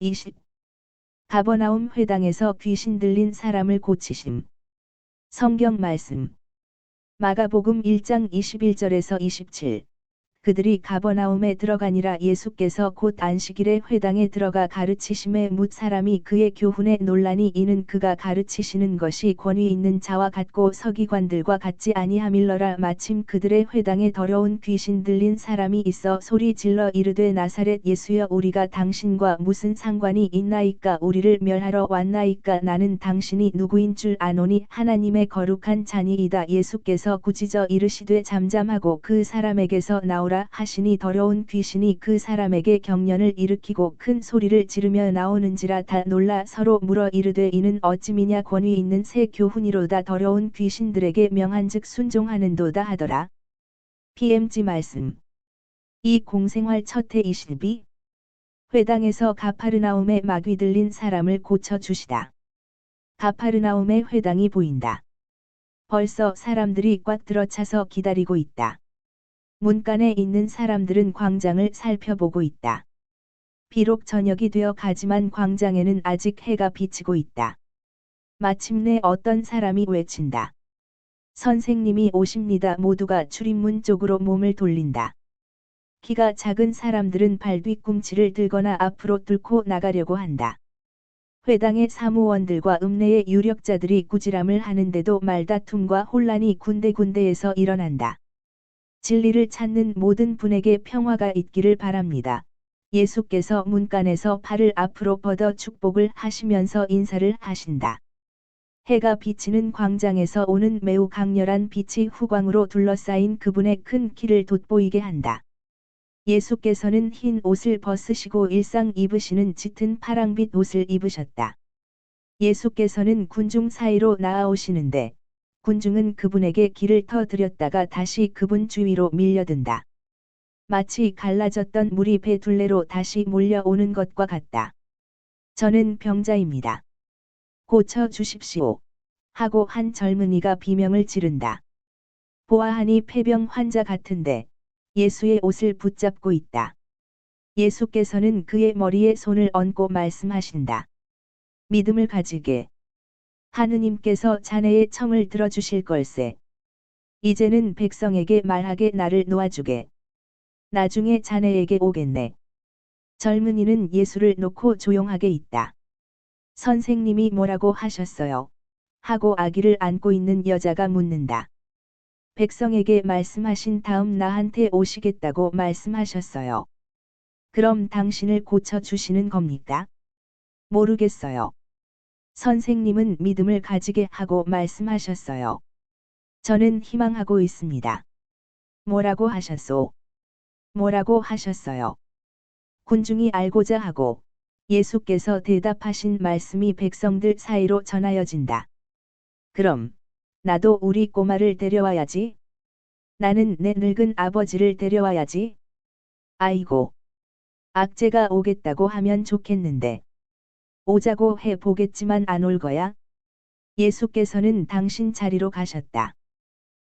20. 가버나움 회당에서 귀신 들린 사람을 고치심. 성경 말씀. 마가복음 1장 21절에서 27. 그들이 가버나움에 들어가니라. 예수께서 곧 안식일에 회당에 들어가 가르치심에 뭇 사람이 그의 교훈에 논란이. 이는 그가 가르치시는 것이 권위 있는 자와 같고 서기관들과 같지 아니함일러라. 마침 그들의 회당에 더러운 귀신 들린 사람이 있어 소리 질러 이르되 나사렛 예수여, 우리가 당신과 무슨 상관이 있나이까? 우리를 멸하러 왔나이까? 나는 당신이 누구인 줄 아노니 하나님의 거룩한 자니이다. 예수께서 꾸짖어 이르시되 잠잠하고 그 사람에게서 나오라 하시니 더러운 귀신이 그 사람에게 경련을 일으키고 큰 소리를 지르며 나오는지라. 다 놀라 서로 물어 이르되 이는 어찌미냐? 권위 있는 새 교훈이로다. 더러운 귀신들에게 명한즉 순종하는도다 하더라. PMG 말씀. 이 공생활 첫 해 22. 회당에서 가파르나움에 마귀 들린 사람을 고쳐주시다. 가파르나움의 회당이 보인다. 벌써 사람들이 꽉 들어차서 기다리고 있다. 문간에 있는 사람들은 광장을 살펴보고 있다. 비록 저녁이 되어 가지만 광장에는 아직 해가 비치고 있다. 마침내 어떤 사람이 외친다. 선생님이 오십니다. 모두가 출입문 쪽으로 몸을 돌린다. 키가 작은 사람들은 발 뒤꿈치를 들거나 앞으로 뚫고 나가려고 한다. 회당의 사무원들과 읍내의 유력자들이 꾸지람을 하는데도 말다툼과 혼란이 군데군데에서 일어난다. 진리를 찾는 모든 분에게 평화가 있기를 바랍니다. 예수께서 문간에서 발을 앞으로 뻗어 축복을 하시면서 인사를 하신다. 해가 비치는 광장에서 오는 매우 강렬한 빛이 후광으로 둘러싸인 그분의 큰 키를 돋보이게 한다. 예수께서는 흰 옷을 벗으시고 일상 입으시는 짙은 파랑빛 옷을 입으셨다. 예수께서는 군중 사이로 나아오시는데 군중은 그분에게 길을 터드렸다가 다시 그분 주위로 밀려든다. 마치 갈라졌던 물이 배 둘레로 다시 몰려오는 것과 같다. 저는 병자입니다. 고쳐 주십시오. 하고 한 젊은이가 비명을 지른다. 보아하니 폐병 환자 같은데 예수의 옷을 붙잡고 있다. 예수께서는 그의 머리에 손을 얹고 말씀하신다. 믿음을 가지게. 하느님께서 자네의 청을 들어주실 걸세. 이제는 백성에게 말하게 나를 놓아주게. 나중에 자네에게 오겠네. 젊은이는 예수를 놓고 조용하게 있다. 선생님이 뭐라고 하셨어요? 하고 아기를 안고 있는 여자가 묻는다. 백성에게 말씀하신 다음 나한테 오시겠다고 말씀하셨어요. 그럼 당신을 고쳐주시는 겁니까? 모르겠어요. 선생님은 믿음을 가지게 하고 말씀하셨어요. 저는 희망하고 있습니다. 뭐라고 하셨소? 뭐라고 하셨어요? 군중이 알고자 하고 예수께서 대답하신 말씀이 백성들 사이로 전하여진다. 그럼 나도 우리 꼬마를 데려와야지. 나는 내 늙은 아버지를 데려와야지. 아이고. 악재가 오겠다고 하면 좋겠는데. 오자고 해 보겠지만 안 올 거야? 예수께서는 당신 자리로 가셨다.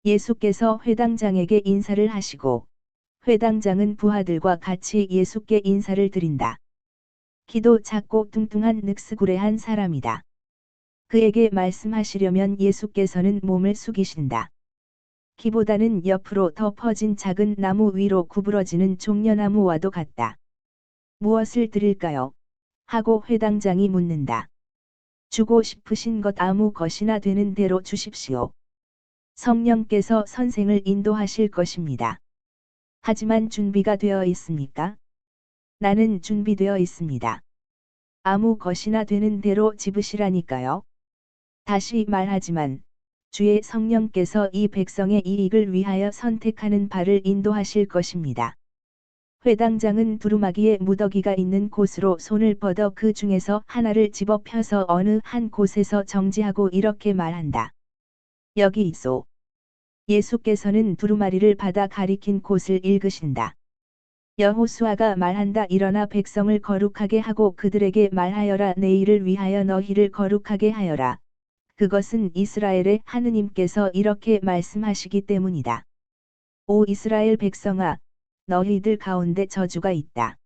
예수께서 회당장에게 인사를 하시고 회당장은 부하들과 같이 예수께 인사를 드린다. 키도 작고 뚱뚱한 늑스구레한 사람이다. 그에게 말씀하시려면 예수께서는 몸을 숙이신다. 키보다는 옆으로 더 퍼진 작은 나무 위로 구부러지는 종려나무와도 같다. 무엇을 드릴까요? 하고 회당장이 묻는다. 주고 싶으신 것 아무 것이나 되는 대로 주십시오. 성령께서 선생을 인도하실 것입니다. 하지만 준비가 되어 있습니까? 나는 준비되어 있습니다. 아무 것이나 되는 대로 집으시라니까요. 다시 말하지만 주의 성령께서 이 백성의 이익을 위하여 선택하는 바를 인도하실 것입니다. 회당장은 두루마기에 무더기가 있는 곳으로 손을 뻗어 그 중에서 하나를 집어 펴서 어느 한 곳에서 정지하고 이렇게 말한다. 여기 있소. 예수께서는 두루마리를 받아 가리킨 곳을 읽으신다. 여호수아가 말한다. 일어나 백성을 거룩하게 하고 그들에게 말하여라. 내 일을 위하여 너희를 거룩하게 하여라. 그것은 이스라엘의 하느님께서 이렇게 말씀하시기 때문이다. 오 이스라엘 백성아, 너희들 가운데 저주가 있다.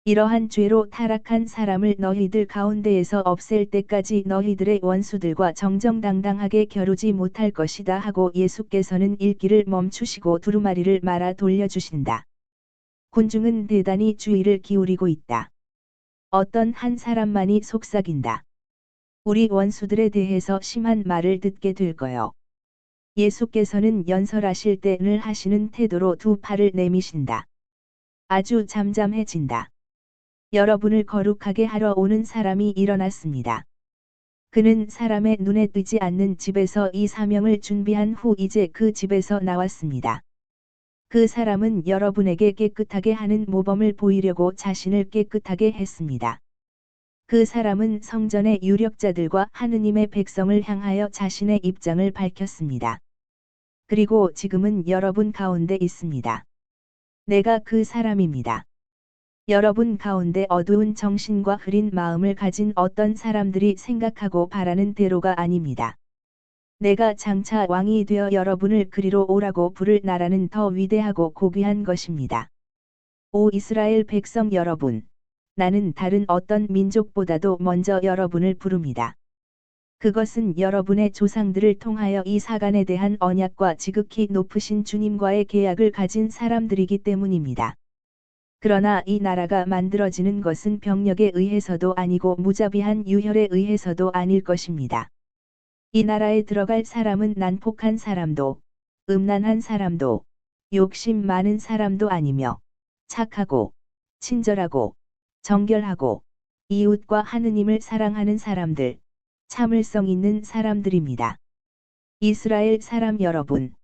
이러한 죄로 타락한 사람을 너희들 가운데에서 없앨 때까지 너희들의 원수들과 정정당당하게 겨루지 못할 것이다 하고 예수께서는 읽기를 멈추시고 두루마리를 말아 돌려주신다. 군중은 대단히 주의를 기울이고 있다. 어떤 한 사람만이 속삭인다. 우리 원수들에 대해서 심한 말을 듣게 될 거요. 예수께서는 연설하실 때 늘 하시는 태도로 두 팔을 내미신다. 아주 잠잠해진다. 여러분을 거룩하게 하러 오는 사람이 일어났습니다. 그는 사람의 눈에 띄지 않는 집에서 이 사명을 준비한 후 이제 그 집에서 나왔습니다. 그 사람은 여러분에게 깨끗하게 하는 모범을 보이려고 자신을 깨끗하게 했습니다. 그 사람은 성전의 유력자들과 하느님의 백성을 향하여 자신의 입장을 밝혔습니다. 그리고 지금은 여러분 가운데 있습니다. 내가 그 사람입니다. 여러분 가운데 어두운 정신과 흐린 마음을 가진 어떤 사람들이 생각하고 바라는 대로가 아닙니다. 내가 장차 왕이 되어 여러분을 그리로 오라고 부를 나라는 더 위대하고 고귀한 것입니다. 오 이스라엘 백성 여러분, 나는 다른 어떤 민족보다도 먼저 여러분을 부릅니다. 그것은 여러분의 조상들을 통하여 이 사간에 대한 언약과 지극히 높으신 주님과의 계약을 가진 사람들이기 때문입니다. 그러나 이 나라가 만들어지는 것은 병력에 의해서도 아니고 무자비한 유혈에 의해서도 아닐 것입니다. 이 나라에 들어갈 사람은 난폭한 사람도, 음란한 사람도, 욕심 많은 사람도 아니며, 착하고, 친절하고, 정결하고, 이웃과 하느님을 사랑하는 사람들, 참을성 있는 사람들입니다. 이스라엘 사람 여러분,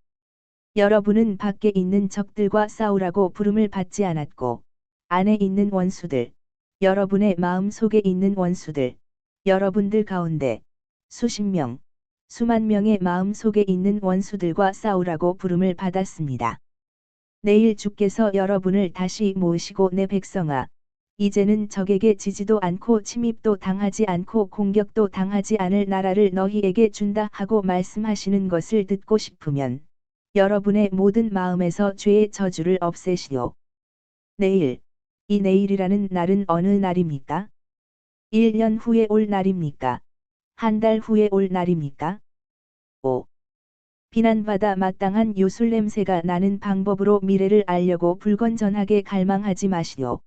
여러분은 밖에 있는 적들과 싸우라고 부름을 받지 않았고, 안에 있는 원수들, 여러분의 마음 속에 있는 원수들, 여러분들 가운데 수십 명, 수만 명의 마음 속에 있는 원수들과 싸우라고 부름을 받았습니다. 내일 주께서 여러분을 다시 모으시고 내 백성아, 이제는 적에게 지지도 않고 침입도 당하지 않고 공격도 당하지 않을 나라를 너희에게 준다 하고 말씀하시는 것을 듣고 싶으면 여러분의 모든 마음에서 죄의 저주를 없애시오. 내일, 이 내일이라는 날은 어느 날입니까? 1년 후에 올 날입니까? 한 달 후에 올 날입니까? 5. 비난받아 마땅한 요술 냄새가 나는 방법으로 미래를 알려고 불건전하게 갈망하지 마시오.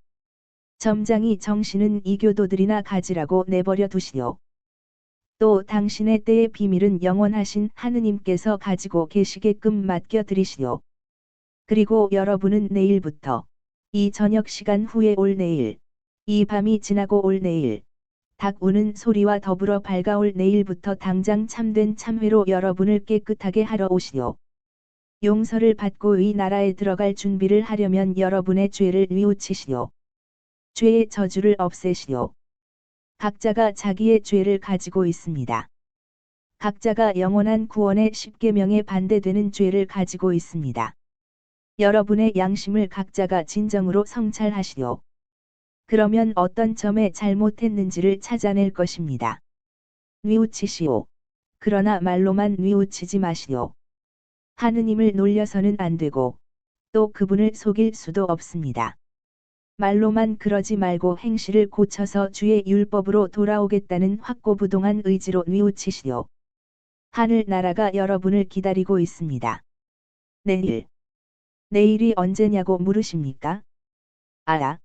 점장이 정신은 이 교도들이나 가지라고 내버려 두시오. 또 당신의 때의 비밀은 영원하신 하느님께서 가지고 계시게끔 맡겨드리시오. 그리고 여러분은 내일부터, 이 저녁 시간 후에 올 내일, 이 밤이 지나고 올 내일, 닭 우는 소리와 더불어 밝아올 내일부터 당장 참된 참회로 여러분을 깨끗하게 하러 오시오. 용서를 받고 이 나라에 들어갈 준비를 하려면 여러분의 죄를 뉘우치시오. 죄의 저주를 없애시오. 각자가 자기의 죄를 가지고 있습니다. 각자가 영원한 구원의 십계명에 반대되는 죄를 가지고 있습니다. 여러분의 양심을 각자가 진정으로 성찰하시오. 그러면 어떤 점에 잘못했는지를 찾아낼 것입니다. 뉘우치시오. 그러나 말로만 뉘우치지 마시오. 하느님을 놀려서는 안 되고, 또 그분을 속일 수도 없습니다. 말로만 그러지 말고 행실을 고쳐서 주의 율법으로 돌아오겠다는 확고부동한 의지로 뉘우치시오. 하늘 나라가 여러분을 기다리고 있습니다. 내일. 내일이 언제냐고 물으십니까? 알아.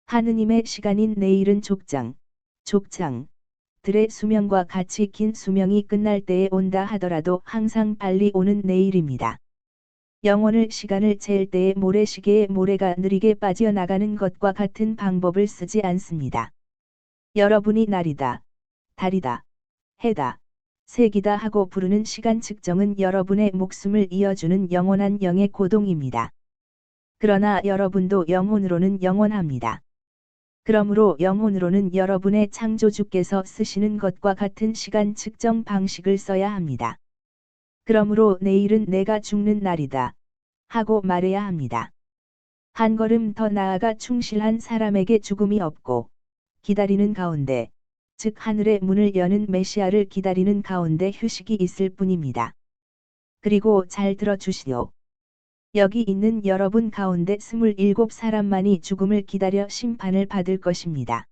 하느님의 시간인 내일은 족장들의 수명과 같이 긴 수명이 끝날 때에 온다 하더라도 항상 빨리 오는 내일입니다. 영혼을 시간을 잴 때에 모래시계에 모래가 느리게 빠져나가는 것과 같은 방법을 쓰지 않습니다. 여러분이 날이다, 달이다, 해다, 색이다 하고 부르는 시간 측정은 여러분의 목숨을 이어주는 영원한 영의 고동입니다. 그러나 여러분도 영혼으로는 영원합니다. 그러므로 영혼으로는 여러분의 창조주께서 쓰시는 것과 같은 시간 측정 방식을 써야 합니다. 그러므로 내일은 내가 죽는 날이다 하고 말해야 합니다. 한 걸음 더 나아가 충실한 사람에게 죽음이 없고, 기다리는 가운데, 즉 하늘의 문을 여는 메시아를 기다리는 가운데 휴식이 있을 뿐입니다. 그리고 잘 들어주시오. 여기 있는 여러분 가운데 27사람만이 죽음을 기다려 심판을 받을 것입니다.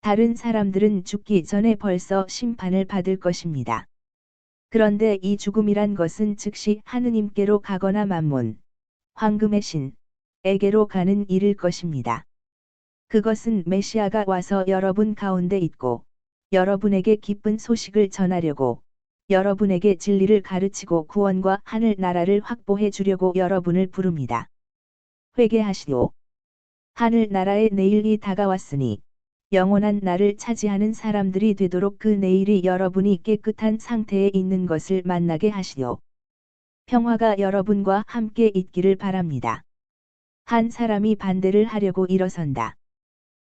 다른 사람들은 죽기 전에 벌써 심판을 받을 것입니다. 그런데 이 죽음이란 것은 즉시 하느님께로 가거나 만몬, 황금의 신에게로 가는 일일 것입니다. 그것은 메시아가 와서 여러분 가운데 있고 여러분에게 기쁜 소식을 전하려고 여러분에게 진리를 가르치고 구원과 하늘 나라를 확보해 주려고 여러분을 부릅니다. 회개하시오. 하늘 나라의 내일이 다가왔으니 영원한 나를 차지하는 사람들이 되도록 그 내일이 여러분이 깨끗한 상태에 있는 것을 만나게 하시오. 평화가 여러분과 함께 있기를 바랍니다. 한 사람이 반대를 하려고 일어선다.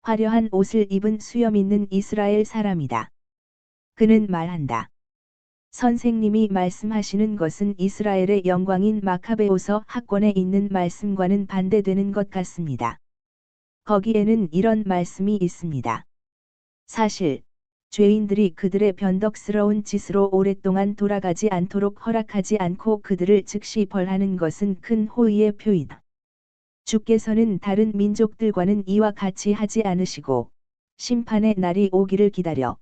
화려한 옷을 입은 수염 있는 이스라엘 사람이다. 그는 말한다. 선생님이 말씀하시는 것은 이스라엘의 영광인 마카베오서 학권에 있는 말씀과는 반대되는 것 같습니다. 거기에는 이런 말씀이 있습니다. 사실, 죄인들이 그들의 변덕스러운 짓으로 오랫동안 돌아가지 않도록 허락하지 않고 그들을 즉시 벌하는 것은 큰 호의의 표이다. 주께서는 다른 민족들과는 이와 같이 하지 않으시고, 심판의 날이 오기를 기다려,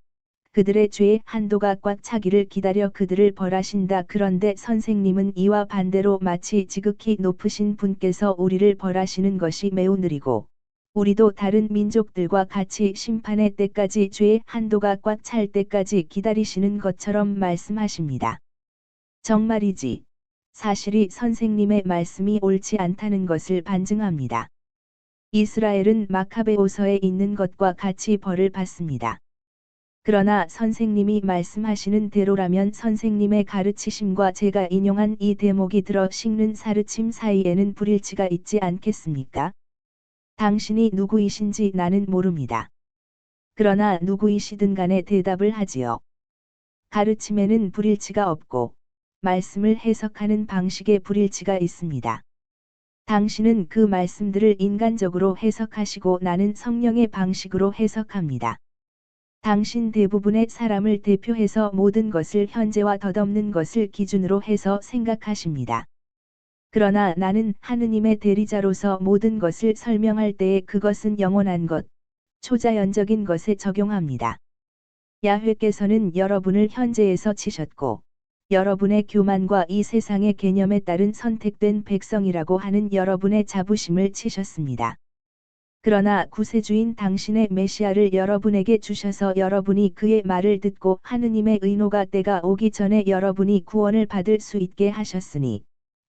그들의 죄의 한도가 꽉 차기를 기다려 그들을 벌하신다. 그런데 선생님은 이와 반대로 마치 지극히 높으신 분께서 우리를 벌하시는 것이 매우 느리고, 우리도 다른 민족들과 같이 심판의 때까지 죄의 한도가 꽉 찰 때까지 기다리시는 것처럼 말씀하십니다. 정말이지. 사실이 선생님의 말씀이 옳지 않다는 것을 반증합니다. 이스라엘은 마카베오서에 있는 것과 같이 벌을 받습니다. 그러나 선생님이 말씀하시는 대로라면 선생님의 가르치심과 제가 인용한 이 대목이 들어 식는 사르침 사이에는 불일치가 있지 않겠습니까? 당신이 누구이신지 나는 모릅니다. 그러나 누구이시든 간에 대답을 하지요. 가르침에는 불일치가 없고 말씀을 해석하는 방식에 불일치가 있습니다. 당신은 그 말씀들을 인간적으로 해석하시고 나는 성령의 방식으로 해석합니다. 당신 대부분의 사람을 대표해서 모든 것을 현재와 덧없는 것을 기준으로 해서 생각하십니다. 그러나 나는 하느님의 대리자로서 모든 것을 설명할 때에 그것은 영원한 것, 초자연적인 것에 적용합니다. 야훼께서는 여러분을 현재에서 치셨고, 여러분의 교만과 이 세상의 개념에 따른 선택된 백성이라고 하는 여러분의 자부심을 치셨습니다. 그러나 구세주인 당신의 메시아를 여러분에게 주셔서 여러분이 그의 말을 듣고 하느님의 의노가 때가 오기 전에 여러분이 구원을 받을 수 있게 하셨으니,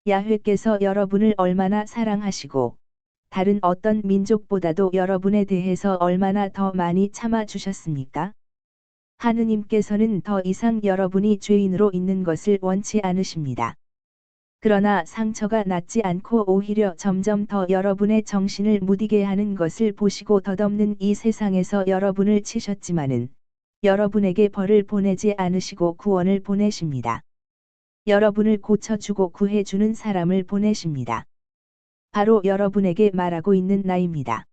야훼께서 여러분을 얼마나 사랑하시고 다른 어떤 민족보다도 여러분에 대해서 얼마나 더 많이 참아주셨습니까? 하느님께서는 더 이상 여러분이 죄인으로 있는 것을 원치 않으십니다. 그러나 상처가 낫지 않고 오히려 점점 더 여러분의 정신을 무디게 하는 것을 보시고 덧없는 이 세상에서 여러분을 치셨지만은 여러분에게 벌을 보내지 않으시고 구원을 보내십니다. 여러분을 고쳐주고 구해주는 사람을 보내십니다. 바로 여러분에게 말하고 있는 나입니다.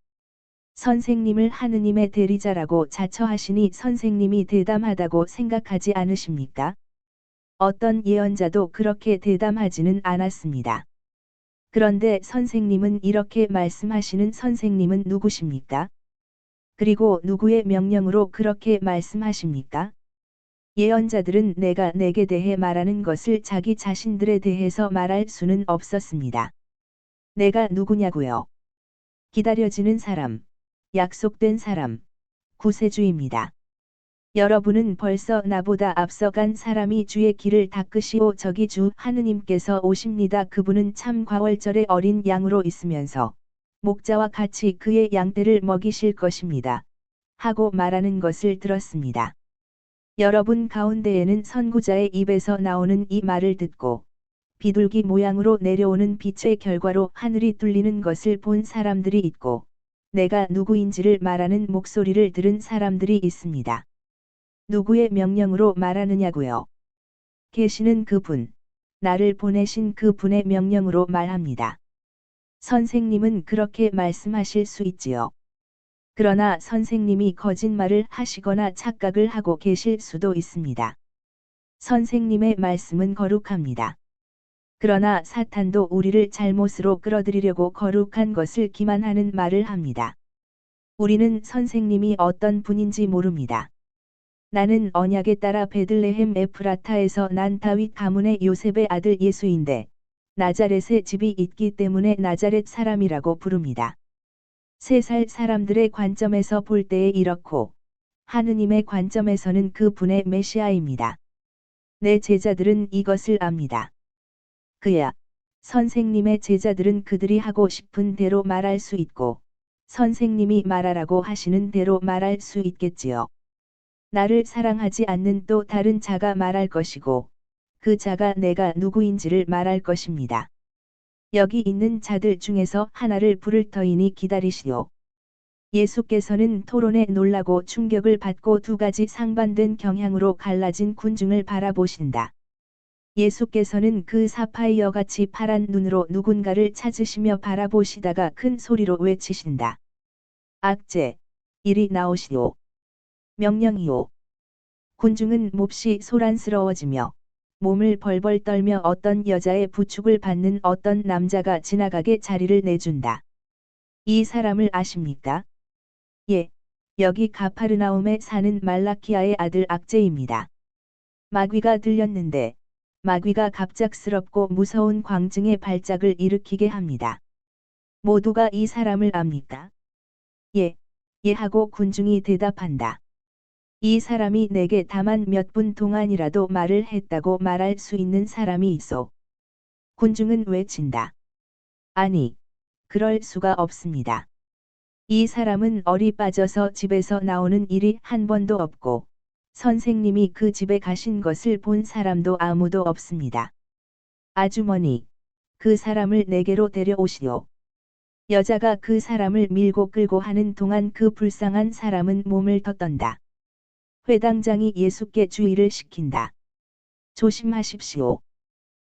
선생님을 하느님의 대리자라고 자처하시니 선생님이 대담하다고 생각하지 않으십니까? 어떤 예언자도 그렇게 대담하지는 않았습니다. 그런데 선생님은 이렇게 말씀하시는 선생님은 누구십니까? 그리고 누구의 명령으로 그렇게 말씀하십니까? 예언자들은 내가 내게 대해 말하는 것을 자기 자신들에 대해서 말할 수는 없었습니다. 내가 누구냐고요? 기다려지는 사람, 약속된 사람, 구세주입니다. 여러분은 벌써 나보다 앞서간 사람이 주의 길을 닦으시오. 저기 주 하느님께서 오십니다. 그분은 참 과월절의 어린 양으로 있으면서 목자와 같이 그의 양떼를 먹이실 것입니다. 하고 말하는 것을 들었습니다. 여러분 가운데에는 선구자의 입에서 나오는 이 말을 듣고 비둘기 모양으로 내려오는 빛의 결과로 하늘이 뚫리는 것을 본 사람들이 있고 내가 누구인지를 말하는 목소리를 들은 사람들이 있습니다. 누구의 명령으로 말하느냐고요? 계시는 그분, 나를 보내신 그분의 명령으로 말합니다. 선생님은 그렇게 말씀하실 수 있지요. 그러나 선생님이 거짓말을 하시거나 착각을 하고 계실 수도 있습니다. 선생님의 말씀은 거룩합니다. 그러나 사탄도 우리를 잘못으로 끌어들이려고 거룩한 것을 기만하는 말을 합니다. 우리는 선생님이 어떤 분인지 모릅니다. 나는 언약에 따라 베들레헴 에프라타에서 난 다윗 가문의 요셉의 아들 예수인데 나자렛에 집이 있기 때문에 나자렛 사람이라고 부릅니다. 3살 사람들의 관점에서 볼 때에 이렇고 하느님의 관점에서는 그 분의 메시아입니다. 내 제자들은 이것을 압니다. 그야 선생님의 제자들은 그들이 하고 싶은 대로 말할 수 있고 선생님이 말하라고 하시는 대로 말할 수 있겠지요. 나를 사랑하지 않는 또 다른 자가 말할 것이고 그 자가 내가 누구인지를 말할 것입니다. 여기 있는 자들 중에서 하나를 부를 터이니 기다리시오. 예수께서는 토론에 놀라고 충격을 받고 2가지 상반된 경향으로 갈라진 군중을 바라보신다. 예수께서는 그 사파이어같이 파란 눈으로 누군가를 찾으시며 바라보시다가 큰 소리로 외치신다. 악제, 이리 나오시오. 명령이오. 군중은 몹시 소란스러워지며 몸을 벌벌 떨며 어떤 여자의 부축을 받는 어떤 남자가 지나가게 자리를 내준다. 이 사람을 아십니까? 예, 여기 가파르나움에 사는 말라키아의 아들 악제입니다. 마귀가 들렸는데 마귀가 갑작스럽고 무서운 광증의 발작을 일으키게 합니다. 모두가 이 사람을 압니까? 예, 예 하고 군중이 대답한다. 이 사람이 내게 다만 몇 분 동안이라도 말을 했다고 말할 수 있는 사람이 있어. 군중은 외친다. 아니, 그럴 수가 없습니다. 이 사람은 얼이 빠져서 집에서 나오는 일이 한 번도 없고 선생님이 그 집에 가신 것을 본 사람도 아무도 없습니다. 아주머니, 그 사람을 내게로 데려오시오. 여자가 그 사람을 밀고 끌고 하는 동안 그 불쌍한 사람은 몸을 덧떤다. 회당장이 예수께 주의를 시킨다. 조심하십시오.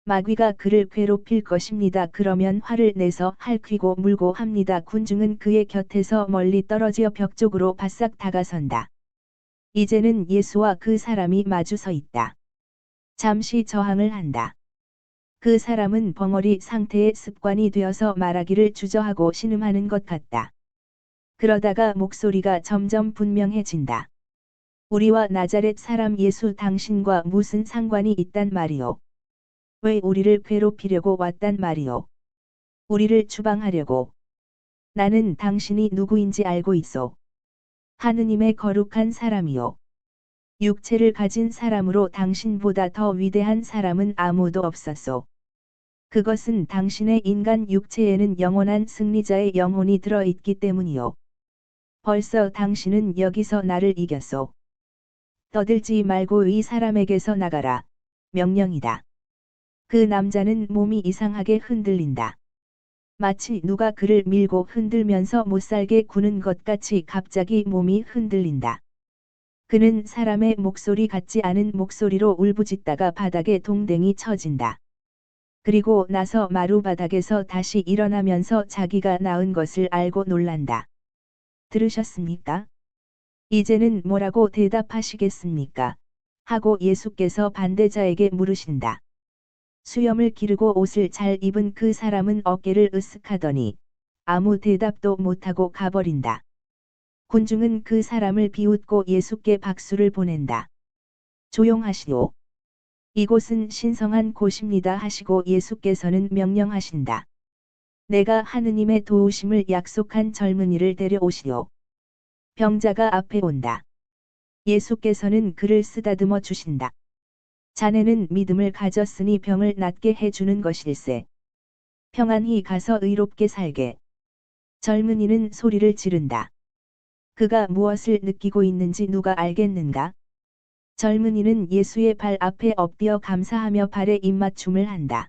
마귀가 그를 괴롭힐 것입니다. 그러면 화를 내서 핥히고 물고 합니다. 군중은 그의 곁에서 멀리 떨어져 벽 쪽으로 바싹 다가선다. 이제는 예수와 그 사람이 마주 서 있다. 잠시 저항을 한다. 그 사람은 벙어리 상태의 습관이 되어서 말하기를 주저하고 신음하는 것 같다. 그러다가 목소리가 점점 분명해진다. 우리와 나자렛 사람 예수 당신과 무슨 상관이 있단 말이오? 왜 우리를 괴롭히려고 왔단 말이오? 우리를 추방하려고. 나는 당신이 누구인지 알고 있어. 하느님의 거룩한 사람이요. 육체를 가진 사람으로 당신보다 더 위대한 사람은 아무도 없었소. 그것은 당신의 인간 육체에는 영원한 승리자의 영혼이 들어있기 때문이요. 벌써 당신은 여기서 나를 이겼소. 떠들지 말고 이 사람에게서 나가라. 명령이다. 그 남자는 몸이 이상하게 흔들린다. 마치 누가 그를 밀고 흔들면서 못살게 구는 것 같이 갑자기 몸이 흔들린다. 그는 사람의 목소리 같지 않은 목소리로 울부짖다가 바닥에 동댕이 쳐진다. 그리고 나서 마루바닥에서 다시 일어나면서 자기가 나은 것을 알고 놀란다. 들으셨습니까? 이제는 뭐라고 대답하시겠습니까? 하고 예수께서 반대자에게 물으신다. 수염을 기르고 옷을 잘 입은 그 사람은 어깨를 으쓱하더니 아무 대답도 못하고 가버린다. 군중은 그 사람을 비웃고 예수께 박수를 보낸다. 조용하시오. 이곳은 신성한 곳입니다 하시고 예수께서는 명령하신다. 내가 하느님의 도우심을 약속한 젊은이를 데려오시오. 병자가 앞에 온다. 예수께서는 그를 쓰다듬어 주신다. 자네는 믿음을 가졌으니 병을 낫게 해주는 것일세. 평안히 가서 의롭게 살게. 젊은이는 소리를 지른다. 그가 무엇을 느끼고 있는지 누가 알겠는가? 젊은이는 예수의 발 앞에 엎드려 감사하며 발에 입맞춤을 한다.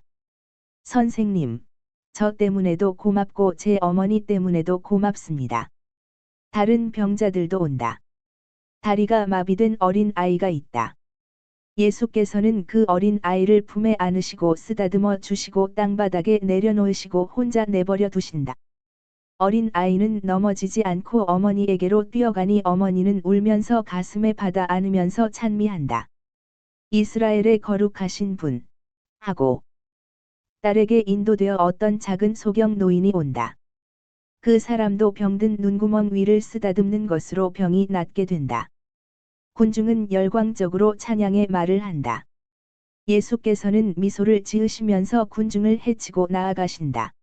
선생님, 저 때문에도 고맙고 제 어머니 때문에도 고맙습니다. 다른 병자들도 온다. 다리가 마비된 어린 아이가 있다. 예수께서는 그 어린 아이를 품에 안으시고 쓰다듬어 주시고 땅바닥에 내려놓으시고 혼자 내버려 두신다. 어린 아이는 넘어지지 않고 어머니에게로 뛰어가니 어머니는 울면서 가슴에 받아 안으면서 찬미한다. 이스라엘의 거룩하신 분 하고 딸에게 인도되어 어떤 작은 소경 노인이 온다. 그 사람도 병든 눈구멍 위를 쓰다듬는 것으로 병이 낫게 된다. 군중은 열광적으로 찬양의 말을 한다. 예수께서는 미소를 지으시면서 군중을 해치고 나아가신다.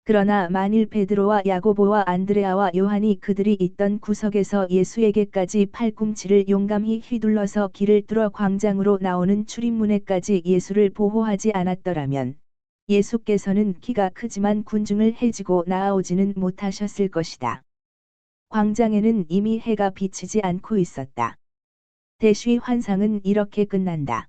그러나 만일 베드로와 야고보와 안드레아와 요한이 그들이 있던 구석에서 예수에게까지 팔꿈치를 용감히 휘둘러서 길을 뚫어 광장으로 나오는 출입문에까지 예수를 보호하지 않았더라면 예수께서는 키가 크지만 군중을 해지고 나아오지는 못하셨을 것이다. 광장에는 이미 해가 비치지 않고 있었다. 대쉬 환상은 이렇게 끝난다.